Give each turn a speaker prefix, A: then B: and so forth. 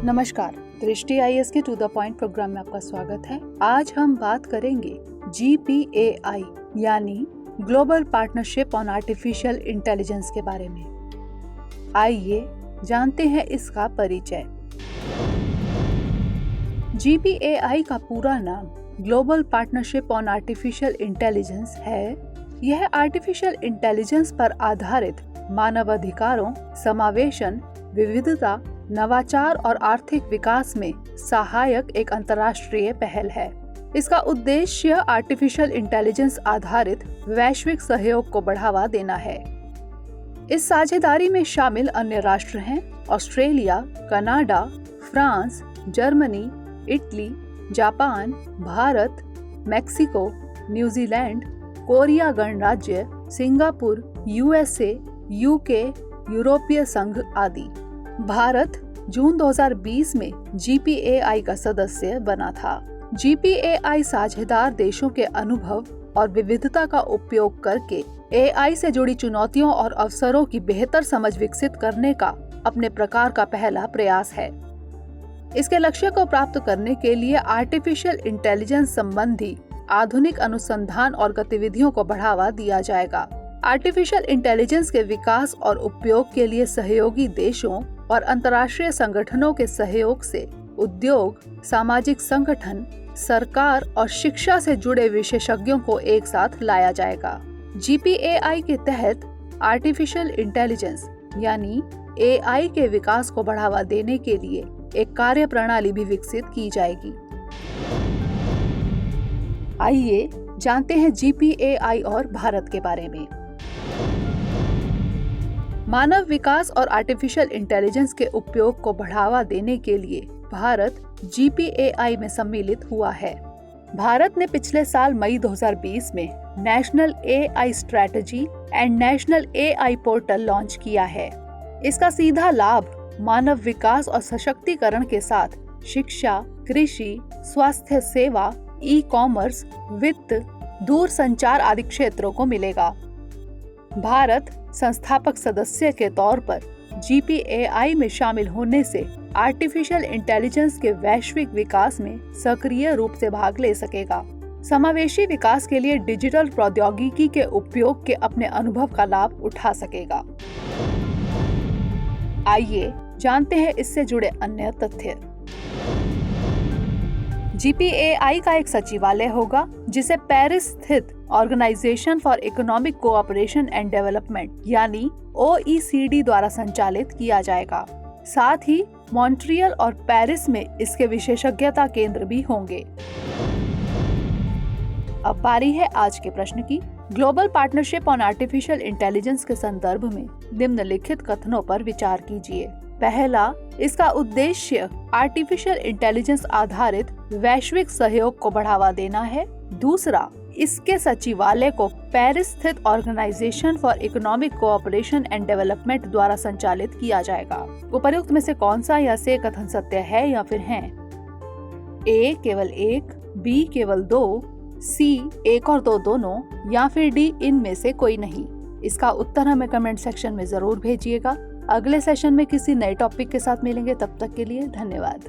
A: नमस्कार, दृष्टि आईएएस के टू द पॉइंट प्रोग्राम में आपका स्वागत है। आज हम बात करेंगे GPAI यानी global partnership on artificial intelligence के बारे में। आइए जानते हैं इसका परिचय। GPAI का पूरा नाम global partnership on artificial intelligence है। यह आर्टिफिशियल इंटेलिजेंस पर आधारित मानवाधिकारों, समावेशन, विविधता, नवाचार और आर्थिक विकास में सहायक एक अंतर्राष्ट्रीय पहल है। इसका उद्देश्य आर्टिफिशियल इंटेलिजेंस आधारित वैश्विक सहयोग को बढ़ावा देना है। इस साझेदारी में शामिल अन्य राष्ट्र हैं Australia, Canada, France, Germany, Italy, Japan, Bharat, Mexico, New Zealand, Korea गणराज्य, सिंगापुर, USA, UK, यूरोपीय संघ आदि। भारत जून 2020 में GPAI का सदस्य बना था। GPAI साझेदार देशों के अनुभव और विविधता का उपयोग करके AI से जुड़ी चुनौतियों और अवसरों की बेहतर समझ विकसित करने का अपने प्रकार का पहला प्रयास है। इसके लक्ष्य को प्राप्त करने के लिए आर्टिफिशियल इंटेलिजेंस संबंधी आधुनिक अनुसंधान और गतिविधियों को बढ़ावा दिया जाएगा। आर्टिफिशियल इंटेलिजेंस के विकास और उपयोग के लिए सहयोगी देशों और अंतर्राष्ट्रीय संगठनों के सहयोग से उद्योग, सामाजिक संगठन, सरकार और शिक्षा से जुड़े विशेषज्ञों को एक साथ लाया जाएगा। GPAI के तहत आर्टिफिशियल इंटेलिजेंस यानी AI के विकास को बढ़ावा देने के लिए एक कार्य प्रणाली भी विकसित की जाएगी। आइए जानते हैं GPAI और भारत के बारे में। मानव विकास और आर्टिफिशियल इंटेलिजेंस के उपयोग को बढ़ावा देने के लिए भारत GPAI में सम्मिलित हुआ है। भारत ने पिछले साल मई 2020 में national AI strategy and national AI portal launch किया है। इसका सीधा लाभ मानव विकास और सशक्तिकरण के साथ शिक्षा, कृषि, स्वास्थ्य सेवा, ई-कॉमर्स, वित्त, दूर संचार आदि क्षेत्रों को मिलेगा। भारत संस्थापक सदस्य के तौर पर GPAI में शामिल होने से आर्टिफिशियल इंटेलिजेंस के वैश्विक विकास में सक्रिय रूप से भाग ले सकेगा। समावेशी विकास के लिए डिजिटल प्रौद्योगिकी के उपयोग के अपने अनुभव का लाभ उठा सकेगा। आइए जानते हैं इससे जुड़े अन्य तथ्य। GPAI का एक सचिवालय होगा जिसे पेरिस स्थित organisation for economic cooperation and development यानी OECD द्वारा संचालित किया जाएगा। साथ ही मॉन्ट्रियल और पेरिस में इसके विशेषज्ञता केंद्र भी होंगे। अब बारी है आज के प्रश्न की। Global partnership on artificial intelligence के संदर्भ में निम्नलिखित कथनों पर विचार कीजिए। पहला, इसका उद्देश्य आर्टिफिशियल इंटेलिजेंस आधारित वैश्विक सहयोग को बढ़ावा देना है। दूसरा, इसके सचिवालय को पेरिस स्थित organisation for economic cooperation and development द्वारा संचालित किया जाएगा। उपर्युक्त में से कौन सा या से कथन सत्य है या फिर है? A केवल एक, B केवल दो, C एक और दो दोनों, या फिर D इनमें से कोई नहीं। इसका उत्तर हमें कमेंट सेक्शन में जरूर भेजिएगा। अगले सेशन में किसी नए टॉपिक के साथ मिलेंगे। तब तक के लिए धन्यवाद।